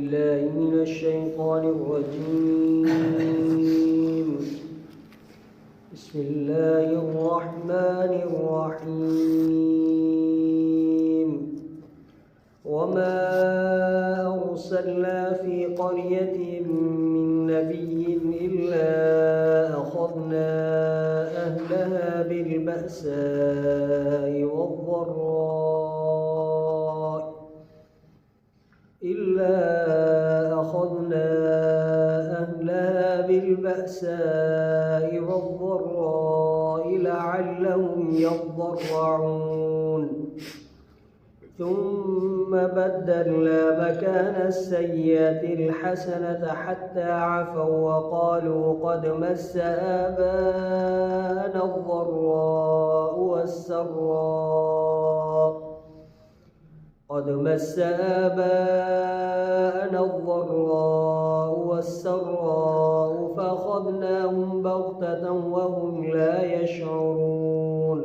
بالله من الشيطان الرجيم. بسم الله الرحمن الرحيم. وما أرسلنا في قرية من نبي إلا أخذنا أهلها بالبأساء والضراء لعلهم يضرعون. ثم بدلنا مكان السيئة الحسنة حتى عفوا وقالوا قد مس آباءنا الضراء والسراء فأخذناهم بغتة وهم لا يشعرون.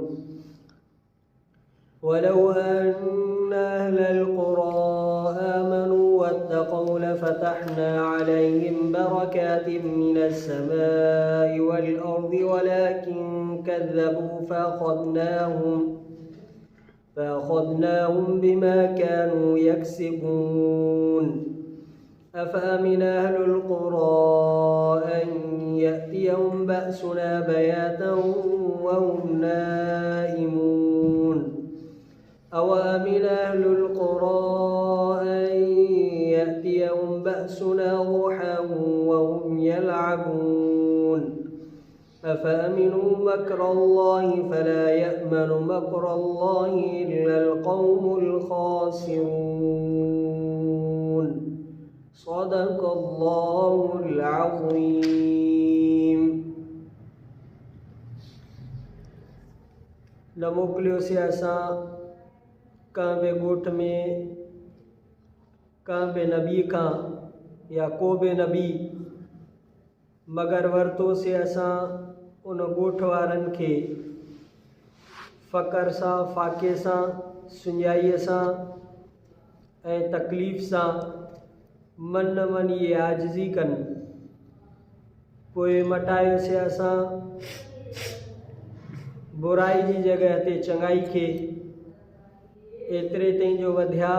ولو أن أهل القرى آمنوا واتقوا لفتحنا عليهم بركات من السماء والأرض ولكن كذبوا فأخذناهم بما كانوا يكسبون. أفأمن أهل القرى أن يأتيهم بأسنا بياتا وهم نائمون أو أمن أهل القرى أن يأتيهم بأسنا ضحى وهم يلعبون. أفأمنوا مكر الله فلا يأمن مكر الله إلا القوم الخاسرون. صدق الله العظيم. न मोकिलियो से असां कंहिं बि ॻोठ में कंहिं बि नबी खां या को बि नबी मगर वरितोसीं असां उन ॻोठ वारनि खे फ़क़्र सां फ़ाक़े सां सुञाईअ सां ऐं तकलीफ़ सां मन मन इहे आजिज़ी कनि। पोइ मटायोसीं असां बुराई जी जॻह ते चङाई खे एतिरे ताईं जो वधिया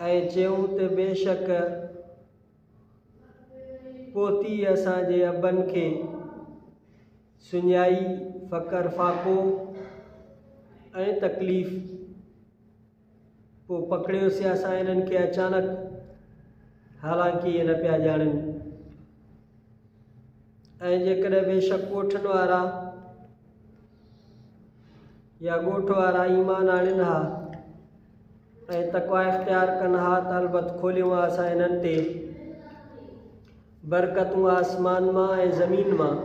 ऐं चयूं त बेशक पोती असांजे अबनि खे सुञाई फ़क़्र फ़ाक़ो ऐं तकलीफ़। पोइ पकड़ियोसीं असां इन्हनि खे अचानक, हालांकि इहे न पिया ॼाणनि। ऐं जेकॾहिं बेशक ॻोठनि वारा या ॻोठ वारा ईमान आणनि हा ऐं तक़वा इख़्तियार कनि हा त अलबत खोलियूं हा असां इन्हनि ते बरकतूं आसमान मां ऐं ज़मीन मां।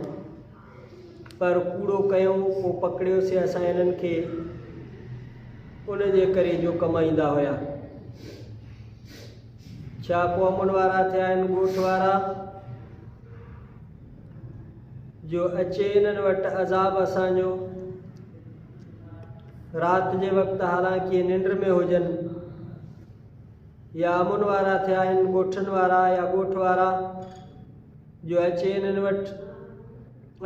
पर कूड़ो कयूं, पोइ पकड़ियोसीं असां इन्हनि खे उन जे करे जो कमाईंदा हुया। छा पोइ अमन वारा थिया आहिनि ॻोठ वारा जो अचे इन्हनि वटि अज़ाब असांजो राति जे वक़्तु हालांकि निंड में हुजनि, या अमन वारा थिया आहिनि ॻोठनि वारा या ॻोठ वारा जो अचे इन्हनि वटि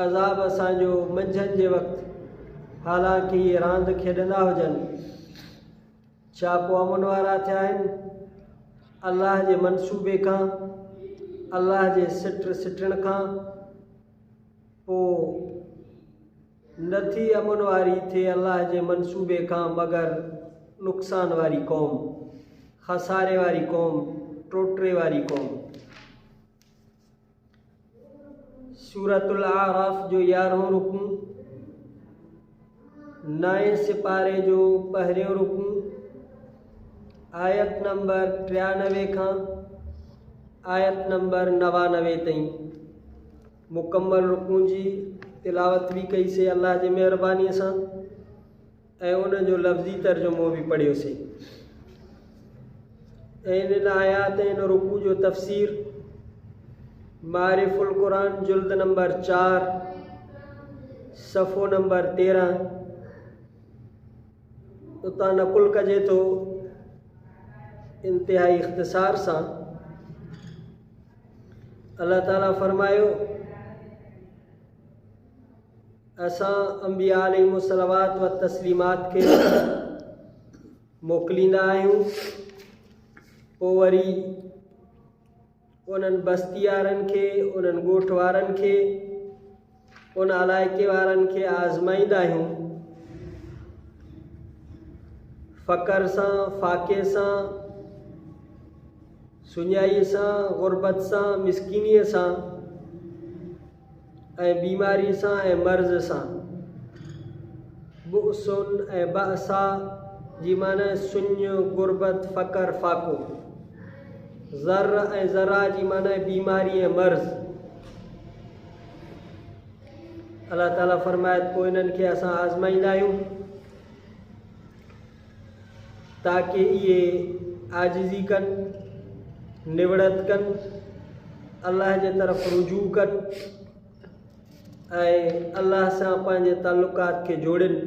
अज़ाब असांजो मंझंदि जे वक़्तु हालांकि इहे रांदि खेॾंदा हुजनि। छा पोइ अमन वारा थिया आहिनि अल्लाह जे मनसूबे खां, अल्लाह जे सिटण खां? पोइ नथी अमन वारी थिए अल्लाह जे मनसूबे खां मगर नुक़सान वारी क़ौम, खसारे वारी क़ौम, टोटरे वारी क़ौम। सूरतुल आराफ जो 11हों रुकू, 9 सिपारे जो पहिरियों रुकू, आयत नंबर 93 खां आयत नंबर 99 ताईं मुकम्मल रुकू जी तिलावत भी कई से अल्लाह जी मेहरबानी सां ऐं उन जो लफ़्ज़ी तर्जुमो भी पढ़ियोसीं। ऐं इन आयात इन रुकू जो तफ़सीर मारिफुल कुरान जुल्द नंबर 4 सफ़ो नंबर 13 उतां नकुल कजे थो इंतहाई इख्तिसार सां अल्लाह ताला फरमायो असां अंबिया अलैहिमुस्सलावात व तस्लीमात खे मोकिलींदा आहियूं, पोइ वरी उन्हनि बस्ती वारनि खे, उन्हनि ॻोठ वारनि खे, उन इलाइक़े वारनि खे आज़माईंदा आहियूं फ़क़्र सां, फ़ाक़े सां, सुञाईअ सां, ग़ुरबत सां, मिसकीनीअ सां ऐं बीमारी सां ऐं मर्ज़ सां। बुअसुन ऐं बअसा जी माना सुञ, ग़ुरबत, फ़क़्र, फ़ाक़ो। ज़र ऐं ज़रा जी माना बीमारी ऐं मर्ज़। अल्लाह ताला फरमाए पोइ इन्हनि खे असां आज़माईंदा आहियूं ताकि इहे आजिज़ी कनि, निवड़त कनि, अल्लाह जे तरफ़ रुजू कनि ऐं अल्लाह सां पंहिंजे ताल्लुकात खे जोड़नि।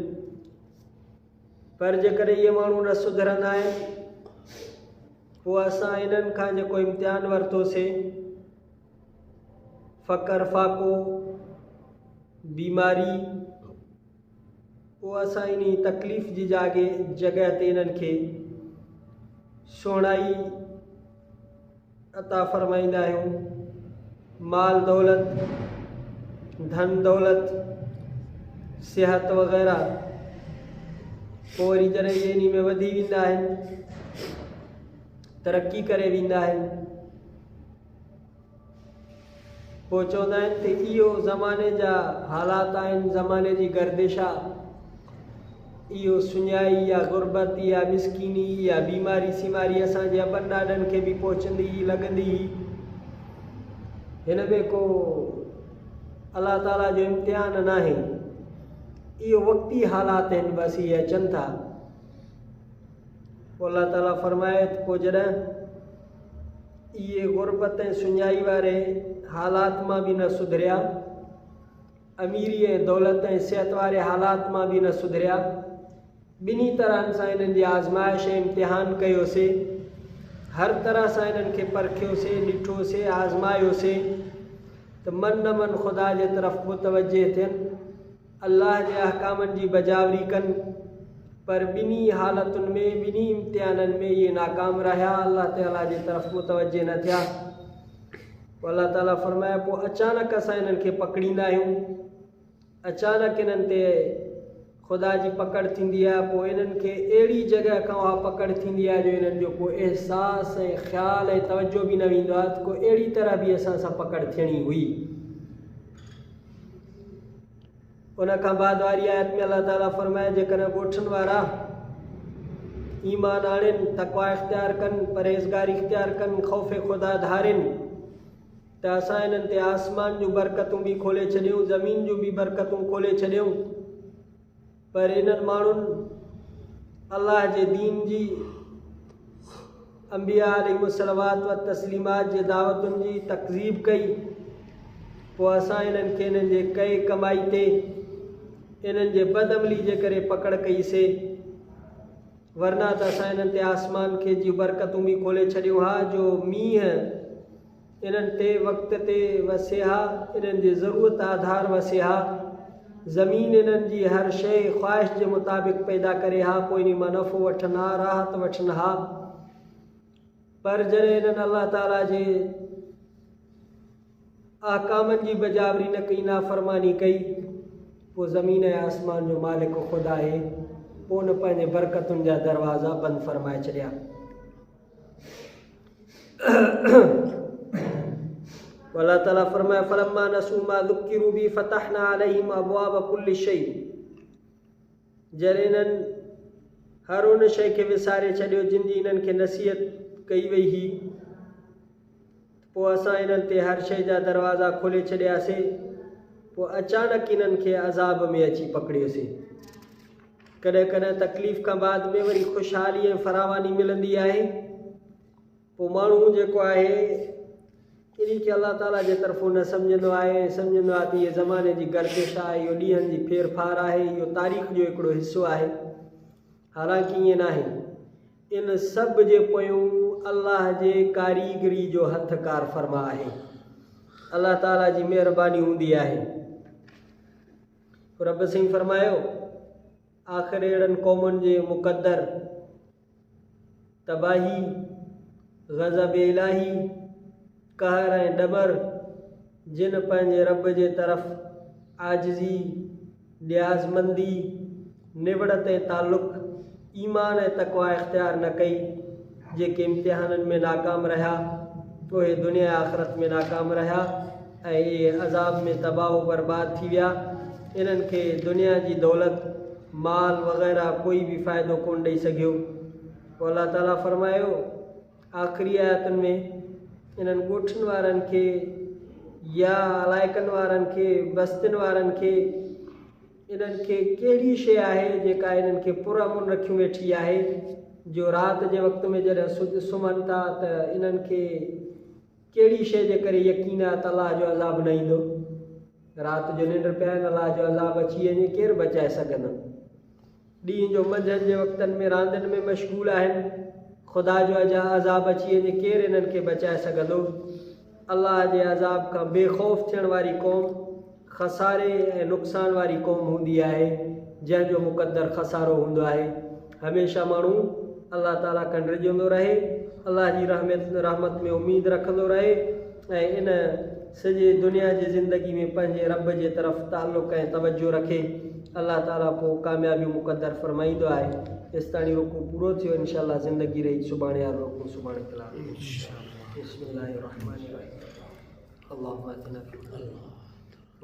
पर जेकॾहिं इहे माण्हू न सुधरंदा आहिनि पोइ असां इन्हनि खां जेको इम्तिहान वरितोसीं, फ़क़्र, फ़ाक़ो, बीमारी, पोइ असां इन तकलीफ़ जी जॻह ते इन्हनि खे सोहणाई अता फ़रमाईंदा आहियूं। माल दौलत, धन दौलत, सिहत वग़ैरह। पोइ वरी जॾहिं इहे इन में वधी वेंदा आहिनि, तरक़ी करे वेंदा आहिनि, पोइ चवंदा आहिनि त इहो ज़माने जा हालात आहिनि, ज़माने जी गर्दिश आहे। इहो सुञाई या ग़ुरबत या मिसकीनी या बीमारी सीमारी असांजे अबनि ॾाॾनि खे बि पहुचंदी हुई, लॻंदी हुई। हिन में को अल्लाह ताला जो इम्तिहान न आहे, इहो वक़्ती हालात आहिनि, बसि इहे अचनि था। पोइ अल्लाह ताला फरमाए पोइ जॾहिं इहे ग़ुरबत ऐं सुञाई वारे हालात मां बि न सुधरिया, अमीरी ऐं दौलत ऐं सिहत वारे हालात मां बि न सुधरिया, ॿिन्ही तरहनि सां इन्हनि जी आज़माइश ऐं इम्तिहान कयोसीं, हर तरह सां इन्हनि खे परखियोसीं, ॾिठोसीं, आज़मायोसीं त मन न मन ख़ुदा जे तरफ़ मुतवजे थियनि, अल्लाह जे अहकामनि जी बजावरी कनि। पर ॿिन्ही हालतुनि में, ॿिन्ही इम्तिहाननि में इहे नाकाम रहिया, अल्लाह ताला जे तरफ़ मुतवजे न थिया। पोइ अल्लाह ताला फरमाए पोइ अचानक असां इन्हनि खे पकड़ींदा आहियूं, अचानक इन्हनि ते ख़ुदा जी पकड़ थींदी आहे। पोइ इन्हनि खे अहिड़ी जॻह खां उहा पकड़ थींदी आहे जो इन्हनि जो को अहसास ऐं ख़्याल ऐं तवजो बि न वेंदो आहे त को अहिड़ी तरह बि असां सां पकड़ थियणी हुई। उन खां बाद वारी आयत में अल्लाह ताला फरमाए जेकॾहिं ॻोठनि वारा ईमान आणनि, तक़वा इख़्तियार कनि, परहेज़गारी इख़्तियार कनि, ख़ौफ़ ख़ुदा धारिनि त असां इन्हनि ते आसमान जूं बरकतूं बि खोले छॾियूं, ज़मीन जूं बि बरकतूं खोले छॾियूं। पर इन्हनि माण्हुनि अल्लाह जे दीन जी, अंबिया अलैहिमुस्सलावात व तस्लीमात जे दावतुनि जी तकज़ीब कई। पोइ असां इन्हनि खे इन्हनि जे कई कमाई ते, इन्हनि जे बदअमली जे करे पकड़ कईसीं, वरना त असां इन्हनि ते आसमान खे जी बरकतूं बि खोले छॾियूं हा, जो मींहं इन्हनि ते वक़्त ते वसे हा, इन्हनि जे ज़रूरत आधार वसे हा, ज़मीन इन्हनि जी हर शइ ख़्वाहिश जे मुताबिक़ पैदा करे हा, पोइ इन मां नफ़ो वठनि हा, राहत वठनि हा। पर जॾहिं इन्हनि अल्लाह ताला जे अहकामनि जी बजावरी न कई, नाफ़रमानी कई, पोइ ज़मीन ऐं आसमान जो मालिक ख़ुदा आहे, पोइ उन पंहिंजे बरकतुनि जा दरवाज़ा बंदि फ़रमाए छॾिया। अल्लाह ताला फरमाए फलम्मा नसू मा ज़ुक्किरू बि फ़तहना अलैहिम अबवाब कुल्लि शै। जॾहिं इन्हनि हर उन शइ खे विसारे छॾियो जिन जी इन्हनि खे नसीहत कई वई हुई, पोइ असां इन्हनि ते हर शइ जा दरवाज़ा खोले छॾियासीं। पोइ अचानक इन्हनि खे अज़ाब में अची पकड़ियोसीं। कॾहिं कॾहिं तकलीफ़ खां बाद में वरी ख़ुशहाली ऐं फरावानी मिलंदी आहे। पोइ माण्हू जेको आहे इन खे अल्लाह ताला जे तरफ़ो न सम्झंदो आहे, सम्झंदो आहे त इहे ज़माने जी गर्दिश आहे, इहो ॾींहंनि जी फेरफार आहे, इहो तारीख़ जो हिकिड़ो हिसो आहे। हालांकि ईअं न आहे। इन सभ जे पोयूं अल्लाह जे कारीगरी जो हथ कार फरमा है। अल्लाह ताला जी मेहरबानी हूंदी आहे। रब सिंह फरमायो आख़िर अहिड़नि क़ौमुनि जे मुक़द्दर तबाही ग़ज़ब इलाही कहर ऐं डबर जिन पंहिंजे रब जे तरफ़ आजिज़ी न्याज़मंदी निवड़त ऐं ताल्लुक़ ईमान ऐं तक़वा इख़्तियार न कई, जेके इम्तिहाननि में नाकाम रहिया उहे दुनिया आख़िरत में नाकाम रहिया ऐं इहे अज़ाब में तबाह बर्बाद थी विया। इन्हनि खे दुनिया जी दौलत माल वग़ैरह कोई बि फ़ाइदो कोन ॾेई सघियो। पोइ अल्लाह ताला फरमायो आख़िरी आयतुनि में इन्हनि ॻोठनि वारनि खे या अलाइकनि वारनि खे बस्तियुनि वारनि खे इन्हनि खे कहिड़ी शइ आहे जेका इन्हनि खे पुरअमन रखियूं वेठी आहे, जो राति जे वक़्त में जॾहिं सुम्हनि था त इन्हनि खे कहिड़ी शइ जे करे यकीन आहे त अलाह जो अज़ाब न ईंदो। राति जो निंड पिया आहिनि, अलाह जो अज़ाब अची वञे केरु बचाए सघंदो। ॾींहं जो मंझंदि जे वक़्तनि में रांदियुनि में मशगूल आहिनि, ख़ुदा जो अज़ाब अची वञे केरु इन्हनि खे बचाए सघंदो। अल्लाह जे अज़ाब खां बेखौफ़ थियण वारी क़ौम खसारे ऐं नुक़सान वारी क़ौम हूंदी आहे, जंहिंजो मुक़द्दर खसारो हूंदो आहे। हमेशह माण्हू अल्लाह ताला खां डिॼंदो रहे, अल्लाह जी रहमत में उमेद रखंदो रहे ऐं इन सॼे दुनिया जी ज़िंदगी में पंहिंजे रब जे तरफ़ ताल्लुक़ ऐं तवजो रखे। अल्लाह ताला पोइ कामयाबी मुक़द्दर फरमाईंदो आहे। तेसि ताणी रुकू पूरो थियो, इंशाअल्लाह ज़िंदगी रही सुभाणे यार रुकू सुभाणे कलाक। बिस्मिल्लाहिर्रहमानिर्रहीम। अल्लाहुम्मा अतिना फ़िल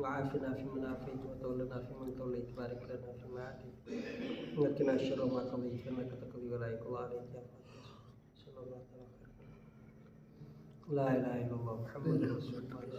वआफ़िना फ़ीमन आफ़ैत वतवल्लना फ़ीमन तवल्लैत बारिक लना फ़ीमा आतैत वक़िना शर्र मा क़ज़ैत इन्नका तक़दी व ला युक़ज़ा अलैका सल्लल्लाहु अलैहि व सल्लम। ला इलाहा इल्लल्लाह मुहम्मदुर रसूलुल्लाह।